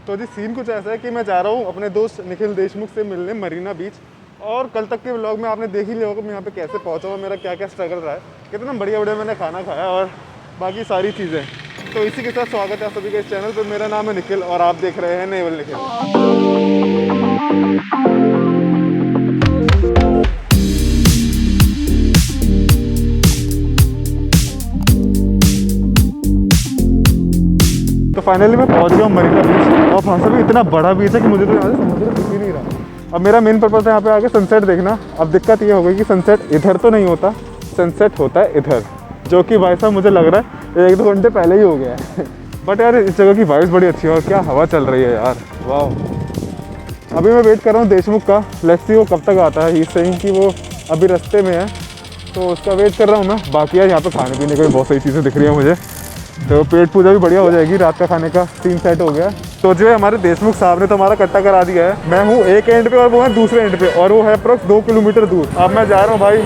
तो जी सीन कुछ ऐसा है कि मैं जा रहा हूँ अपने दोस्त निखिल देशमुख से मिलने मरीना बीच। और कल तक के व्लॉग में आपने देख ही लिया होगा मैं यहाँ पे कैसे पहुँचा हूँ, मेरा क्या क्या स्ट्रगल रहा है, कितना बढ़िया बढ़िया मैंने खाना खाया और बाकी सारी चीज़ें। तो इसी के साथ स्वागत है आप सभी के इस चैनल पर। मेरा नाम है निखिल और आप देख रहे हैं नेवल निखिल। तो फाइनली मैं पहुंच गया हूँ मरीना बीच। और भाषा भी इतना बड़ा बीच है कि मुझे तो यहाँ से समुद्र दिख ही नहीं रहा। अब मेरा मेन पर्पज़ है यहाँ पे आके सनसेट देखना। अब दिक्कत ये हो गई कि सनसेट इधर तो नहीं होता, सनसेट होता है इधर, जो कि भाई साहब मुझे लग रहा है 1-2 घंटे पहले ही हो गया है। बट यार इस जगह की वाइब्स बड़ी अच्छी है और क्या हवा चल रही है यार, वाह। अभी मैं वेट कर रहा हूँ देशमुख का, लेट्स सी वो कब तक आता है। ही सेइंग कि वो अभी रास्ते में है, तो उसका वेट कर रहा हूँ मैं। बाकी यार यहाँ पे खाने पीने की बहुत सारी चीज़ें दिख रही हैं मुझे, तो पेट पूजा भी बढ़िया हो जाएगी। रात का खाने का सीन सेट हो गया। तो जो है हमारे देशमुख साहब ने तो हमारा कट्टा करा दिया है। मैं हूँ एक एंड पे और वो है दूसरे एंड पे, और वो है अप्रोक्स 2 किलोमीटर दूर। अब मैं जा रहा हूँ भाई।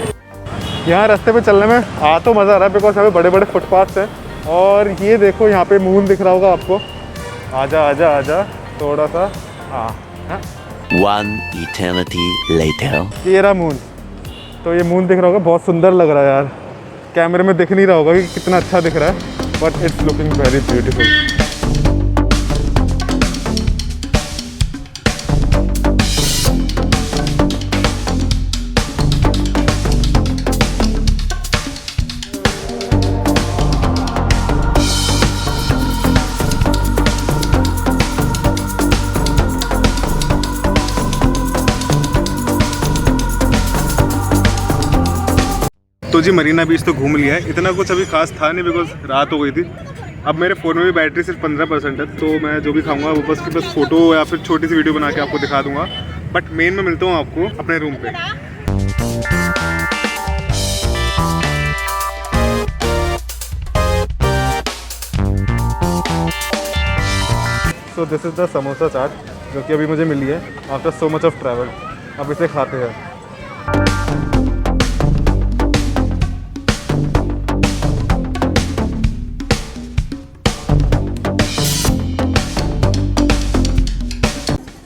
यहाँ रास्ते पे चलने में आ तो मज़ा आ रहा है बिकॉज यहाँ पे बड़े बड़े फुटपाथ्स हैं। और ये देखो यहाँ पे मून दिख रहा होगा आपको। आजा आजा आजा थोड़ा सा, हाँ। One eternity later. ये रहा मून। तो ये मून दिख रहा होगा, बहुत सुंदर लग रहा है यार। कैमरे में दिख नहीं रहा होगा कि कितना अच्छा दिख रहा है, but it's looking very beautiful. तो जी मरीना बीच तो घूम लिया है। इतना कुछ अभी खास था नहीं बिकॉज रात हो गई थी। अब मेरे फ़ोन में भी बैटरी सिर्फ 15% है, तो मैं जो भी खाऊंगा वो बस फोटो या फिर छोटी सी वीडियो बना के आपको दिखा दूंगा। बट मेन में मिलता हूँ आपको अपने रूम पे। So this is the samosa chaat जो कि अभी मुझे मिली है after so much of travel. अब इसे खाते हैं।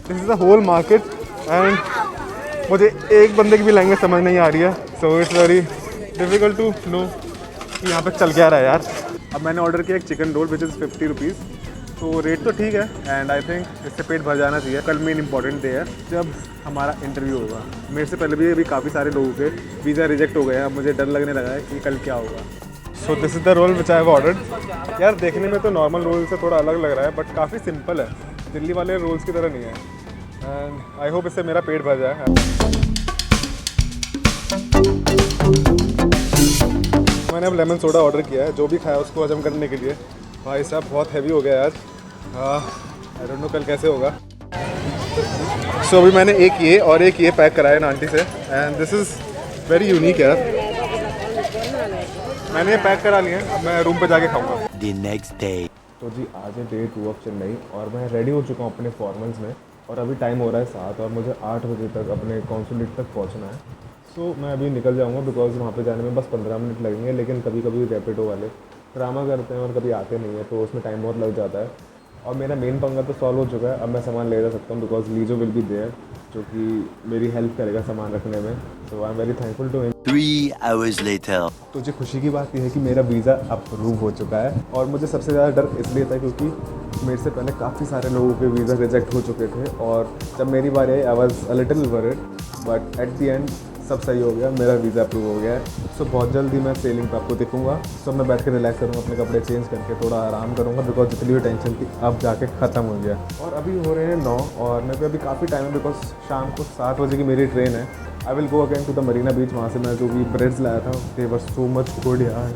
This is the whole market and मुझे एक बंदे की भी लैंग्वेज समझ नहीं आ रही है, so it's very difficult to know कि यहाँ पे चल क्या रहा है यार। अब मैंने ऑर्डर किया एक chicken roll which is 50 rupees. तो रेट तो ठीक है एंड आई थिंक इससे पेट भर जाना चाहिए। कल मेन इंपॉर्टेंट डे है जब हमारा इंटरव्यू होगा। मेरे से पहले भी अभी काफ़ी सारे लोगों के वीज़ा रिजेक्ट हो गए हैं। अब मुझे डर लगने लगा है कि कल क्या होगा। So this is the roll which I have ordered. यार देखने में तो नॉर्मल रोल से थोड़ा अलग लग रहा है बट काफ़ी सिंपल है, दिल्ली वाले रोल्स की तरह नहीं है। एंड आई होप इससे मेरा पेट भर जाए। मैंने अब लेमन सोडा ऑर्डर किया है, जो भी खाया उसको हजम करने के लिए। भाई साहब बहुत हैवी हो गया आज, आई डोंट नो कल कैसे होगा। सो अभी मैंने एक ये और एक ये पैक कराया ना आंटी से and this is very unique यार। मैंने ये पैक करा लिया है, अब मैं रूम पे जाके खाऊंगा। The next day. तो जी आज है डे 2 ऑफ चेन्नई और मैं रेडी हो चुका हूँ अपने फॉर्मल्स में। और अभी टाइम हो रहा है 7 और मुझे 8 बजे तक अपने कॉन्सुलेट तक पहुँचना है। सो मैं अभी निकल जाऊँगा बिकॉज वहाँ पे जाने में बस 15 मिनट लगेंगे। लेकिन कभी कभी रैपिडो वाले ड्रामा करते हैं और कभी आते नहीं है, तो उसमें टाइम बहुत लग जाता है। और मेरा मेन पंगा तो सॉल्व हो चुका है। अब मैं सामान ले जा सकता हूँ because Lijo will be there, जो कि मेरी हेल्प करेगा सामान रखने में। So I am very thankful to him. 3 hours later. तो जी खुशी की बात यह है कि मेरा वीज़ा अप्रूव हो चुका है। और मुझे सबसे ज़्यादा डर इसलिए था क्योंकि मेरे से पहले काफ़ी सारे लोगों के वीज़ा रिजेक्ट हो चुके थे और जब मेरी बारी I was a little worried, but at the end सब सही हो गया, मेरा वीज़ा अप्रूव हो गया है। सो बहुत जल्दी मैं सेलिंग पे आपको दिखूंगा। सो मैं बैठ के रिलैक्स करूँगा, अपने कपड़े चेंज करके थोड़ा आराम करूँगा बिकॉज जितनी भी टेंशन थी अब जाके ख़त्म हो गया। और अभी हो रहे हैं 9 और मेरे को अभी काफ़ी टाइम है बिकॉज शाम को 7 बजे की मेरी ट्रेन है। I will go again to the Marina Beach. वहाँ से मैं जो भी ब्रेड्स लाया था दे वर सो मच गुड यार।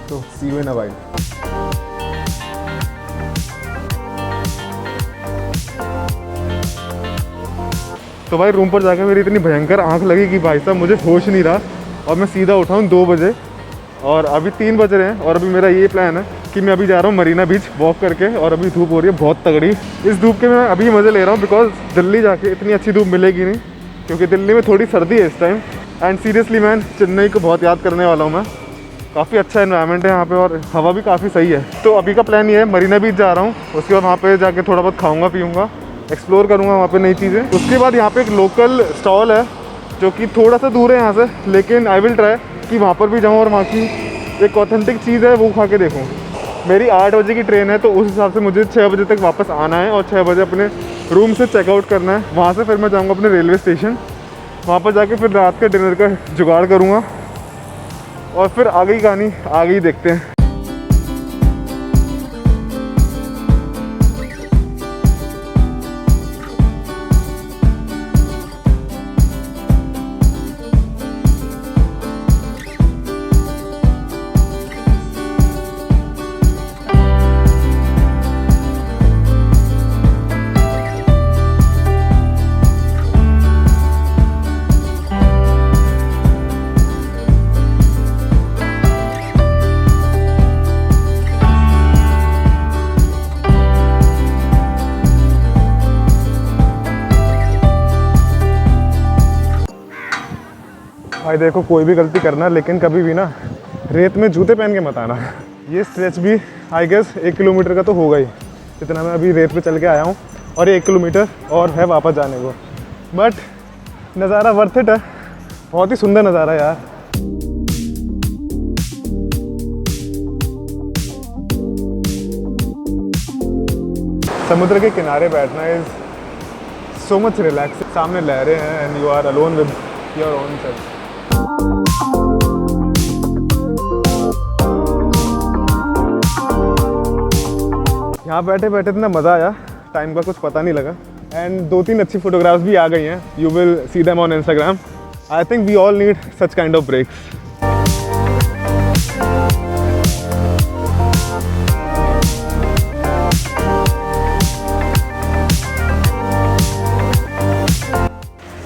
तो सी यू इन अ व्हाइल। तो भाई रूम पर जाकर मेरी इतनी भयंकर आंख लगी कि भाई साहब मुझे होश नहीं रहा और मैं सीधा उठा हूँ 2 बजे और अभी 3 बज रहे हैं। और अभी मेरा ये प्लान है कि मैं अभी जा रहा हूँ मरीना बीच वॉक करके। और अभी धूप हो रही है बहुत तगड़ी। इस धूप के मैं अभी मज़े ले रहा हूँ बिकॉज दिल्ली जाके इतनी अच्छी धूप मिलेगी नहीं, क्योंकि दिल्ली में थोड़ी सर्दी है इस time. And seriously man Chennai को बहुत याद करने वाला हूँ मैं। काफ़ी अच्छा एनवायरनमेंट है यहाँ पे और हवा भी काफ़ी सही है। तो अभी का प्लान ये है, मरीना बीच जा रहा हूँ, उसके बाद वहाँ पे जाके थोड़ा बहुत खाऊंगा पीऊँगा, एक्सप्लोर करूँगा वहाँ पे नई चीज़ें। उसके बाद यहाँ पे एक लोकल स्टॉल है जो कि थोड़ा सा दूर है यहाँ से, लेकिन आई विल ट्राई कि वहाँ पर भी जाऊँ और वहाँ की एक ऑथेंटिक चीज़ है वो खा के देखूँ। मेरी 8 बजे की ट्रेन है, तो उस हिसाब से मुझे 6 बजे तक वापस आना है और 6 बजे अपने रूम से चेकआउट करना है। वहाँ से फिर मैं जाऊँगा अपने रेलवे स्टेशन, वहाँ पर जाके फिर रात के डिनर का जुगाड़ करूँगा और फिर आगे की कहानी आगे ही देखते हैं। भाई देखो, कोई भी गलती करना लेकिन कभी भी ना रेत में जूते पहन के मत आना। ये स्ट्रेच भी आई गेस 1 किलोमीटर का तो होगा ही, जितना मैं अभी रेत पे चल के आया हूँ, और 1 किलोमीटर और है वापस जाने को। बट नज़ारा वर्थ इट है, बहुत ही सुंदर नज़ारा है यार। समुद्र के किनारे बैठना इज सो मच रिलैक्स। सामने लहरें हैं and you are alone with your own self. यहाँ बैठे बैठे इतना मज़ा आया, टाइम का कुछ पता नहीं लगा एंड 2-3 अच्छी फोटोग्राफ्स भी आ गई हैं। You will see them on Instagram. I think we all need such kind of breaks.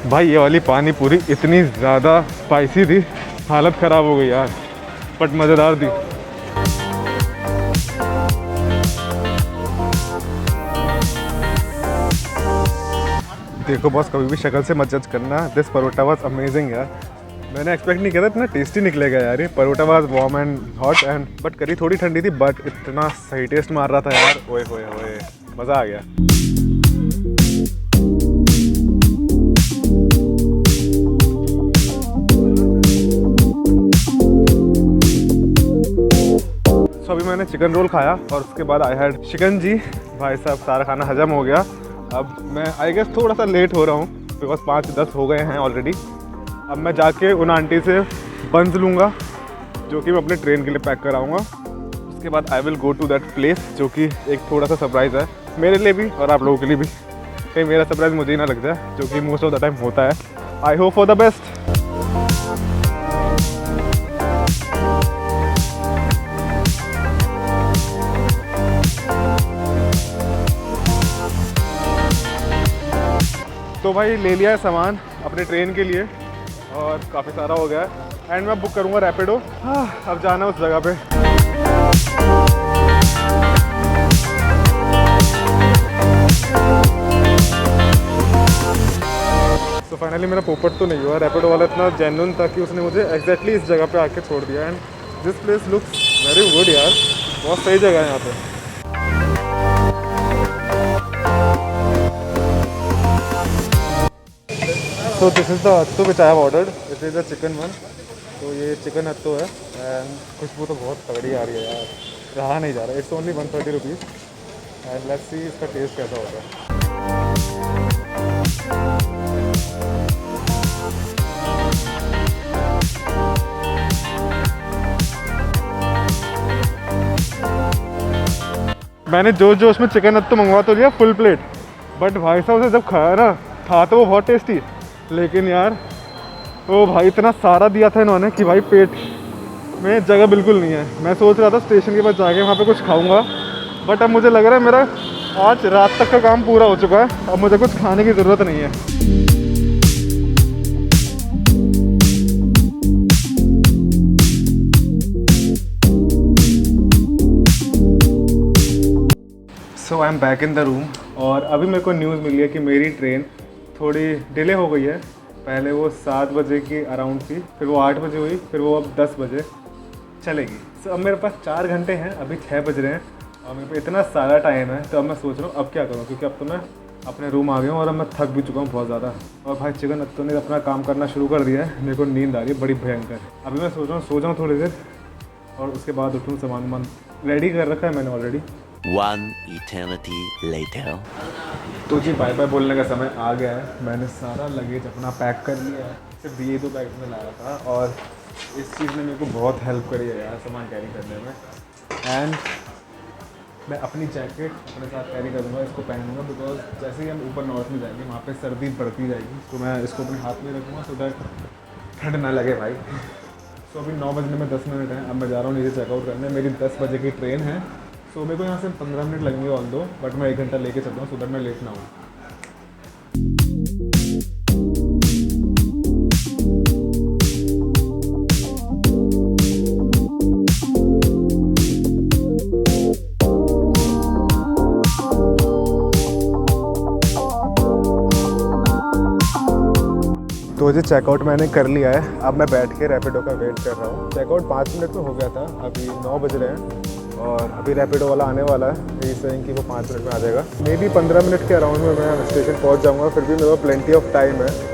भाई ये वाली पानी पूरी इतनी ज़्यादा स्पाइसी थी, हालत ख़राब हो गई यार, बट मज़ेदार थी। देखो बॉस, कभी भी शक्ल से मत जज करना। दिस परोटा वाज अमेजिंग यार, मैंने एक्सपेक्ट नहीं किया था इतना टेस्टी निकलेगा यार। ये parotta was warm and hot and but curry थोड़ी ठंडी थी, बट इतना सही टेस्ट मार रहा था यार। ओए होए होए, मज़ा आ गया। सो अभी मैंने चिकन रोल खाया और उसके बाद आई हैड चिकन जी। भाई साहब सारा खाना हजम हो गया। अब मैं आई गेस थोड़ा सा लेट हो रहा हूँ बिकॉज 5-10 हो गए हैं ऑलरेडी। अब मैं जाके उन आंटी से बंस लूँगा जो कि मैं अपने ट्रेन के लिए पैक कराऊँगा। उसके बाद I will go to that place जो कि एक थोड़ा सा सरप्राइज़ है मेरे लिए भी और आप लोगों के लिए भी। कहीं मेरा सरप्राइज़ मुझे ही ना लग जाए, जो कि मोस्ट ऑफ द टाइम होता है। I hope for the best. तो भाई ले लिया है सामान अपने ट्रेन के लिए और काफ़ी सारा हो गया है एंड मैं बुक करूँगा रैपिडो। अब जाना उस जगह पे। तो फाइनली मेरा पोपट तो नहीं हुआ। रैपिडो वाला इतना जेन्युइन था कि उसने मुझे एग्जैक्टली इस जगह पे आके छोड़ दिया and this place looks very good यार, बहुत सही जगह है यहाँ पे। So this is the atto which I have ordered. This is the chicken one. तो ये चिकन अत्तो है एंड खुशबू तो बहुत तगड़ी आ रही है यार, रहा नहीं जा रहा। It's only 130 rupees and let's see इसका टेस्ट कैसा होगा। मैंने जो उसमें चिकन अत्तो मंगवा तो लिया फुल प्लेट, बट भाई साहब उसे जब खाया ना, था तो वो बहुत टेस्टी, लेकिन यार वो भाई इतना सारा दिया था इन्होंने कि भाई पेट में जगह बिल्कुल नहीं है। मैं सोच रहा था स्टेशन के पास जाके वहाँ पे कुछ खाऊंगा, बट अब मुझे लग रहा है मेरा आज रात तक का काम पूरा हो चुका है, अब मुझे कुछ खाने की ज़रूरत नहीं है। So I am back in the room और अभी मेरे को न्यूज़ मिली है कि मेरी ट्रेन थोड़ी डिले हो गई है। पहले वो 7 बजे की अराउंड थी, फिर वो 8 बजे हुई, फिर वो अब 10 बजे। चलेगी। तो अब मेरे पास 4 घंटे हैं, अभी 6 बज रहे हैं और मेरे पास इतना सारा टाइम है। तो अब मैं सोच रहा हूँ अब क्या करूँ, क्योंकि अब तो मैं अपने रूम आ गया हूँ और अब मैं थक भी चुका हूँ बहुत ज़्यादा। और भाई चिकन अत्तू ने अपना काम करना शुरू कर दिया है, मेरे को नींद आ रही है बड़ी भयंकर। अभी मैं सोच रहा हूँ सो जाऊँ थोड़ी देर और उसके बाद उठूँ। सामान वामान रेडी कर रखा है मैंने ऑलरेडी। 1 eternity later. तो जी बाय बाय बोलने का समय आ गया है। मैंने सारा लगेज अपना पैक कर लिया है, सिर्फ ये 2 बैग में लाया था और इस चीज़ ने मेरे को बहुत हेल्प करी है यार सामान कैरी करने में। एंड मैं अपनी जैकेट अपने साथ कैरी करूँगा, इसको पहनूंगा बिकॉज जैसे ही हम ऊपर नॉर्थ में जाएंगे वहाँ पे सर्दी बढ़ती जाएगी। तो मैं इसको अपने हाथ में रखूँगा सो दैट ठंड ना लगे भाई। सो अभी 9 बजने में 10 मिनट हैं। अब मैं जा रहा हूँ नीचे चेकआउट करने, मेरी 10 बजे की ट्रेन है। सो मेरे को यहाँ से 15 मिनट लगेंगे ऑल दो, बट मैं 1 घंटा लेके चलता हूँ सो दैट मैं लेट ना हूँ। तो जी चेकआउट मैंने कर लिया है। अब मैं बैठ के रैपिडो का वेट कर रहा हूँ। चेकआउट 5 मिनट में हो गया था, अभी 9 बज रहे हैं और अभी रैपिडो वाला आने वाला है। यही सेइंग कि वो 5 मिनट में आ जाएगा। मे बी 15 मिनट के अराउंड में मैं स्टेशन पहुँच जाऊँगा। फिर भी मेरे पास प्लेंटी ऑफ टाइम है।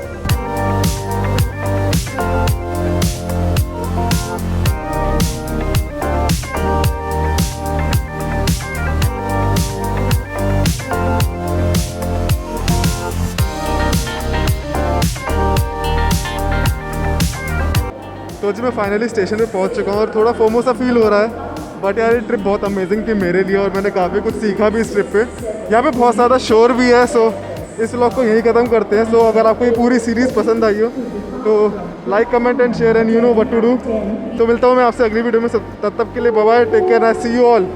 तो जी मैं फाइनली स्टेशन पे पहुंच चुका हूँ और थोड़ा फोमो सा फील हो रहा है। बट यार ये ट्रिप बहुत अमेजिंग थी मेरे लिए और मैंने काफ़ी कुछ सीखा भी इस ट्रिप पे। यहाँ पे बहुत ज़्यादा शोर भी है। सो इस व्लॉग को यहीं ख़त्म करते हैं। सो अगर आपको ये पूरी सीरीज़ पसंद आई हो तो like comment and share and you know what to do. तो मिलता हूँ मैं आपसे अगली वीडियो में। तब तक के लिए bye bye, take care, I see you all.